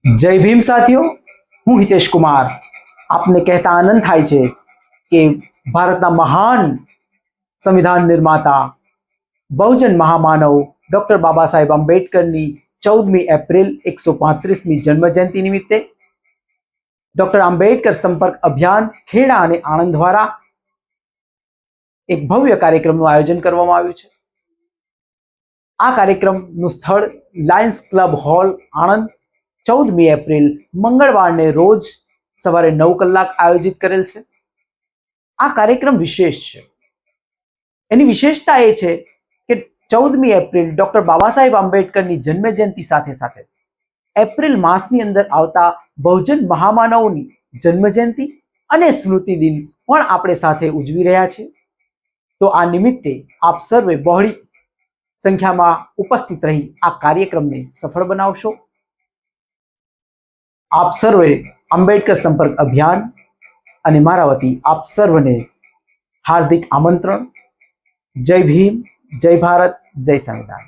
जय भीम साथियों, હું હિતેશ કુમાર આપને કહેતા આનંદ થાય છે કે ભારતના મહાન સંવિધાન નિર્માતા બહુજન મહામાનવ ડોક્ટર બાબા સાહેબ આંબેડકરની 14મી એપ્રિલ 135મી જન્મજયંતિ નિમિત્તે ડોક્ટર આંબેડકર સંપર્ક અભિયાન ખેડા અને આણંદ દ્વારા એક ભવ્ય કાર્યક્રમનું આયોજન કરવામાં આવ્યું છે। આ કાર્યક્રમનું સ્થળ લાયન્સ ક્લબ હોલ આણંદ 14મી એપ્રિલ મંગળવારને રોજ સવારે 9 કલાક આયોજિત કરેલ છે। આ કાર્યક્રમ વિશેષ છે। એની વિશેષતા એ છે કે 14મી એપ્રિલ ડોક્ટર બાબા સાહેબ આંબેડકરની જન્મજયંતિ સાથે સાથે એપ્રિલ માસની અંદર આવતા બહુજન મહામાનવોની જન્મજયંતિ અને સ્મૃતિ દિન પણ આપણે સાથે ઉજવી રહ્યા છીએ। તો આ નિમિત્તે આપ સર્વે બહોળી સંખ્યામાં ઉપસ્થિત રહી આ કાર્યક્રમને સફળ બનાવશો। આપ સર્વે આંબેડકર સંપર્ક અભિયાન અને મારા વતી આપ સર્વને હાર્દિક આમંત્રણ। જય ભીમ, જય ભારત, જય સંવિધાન।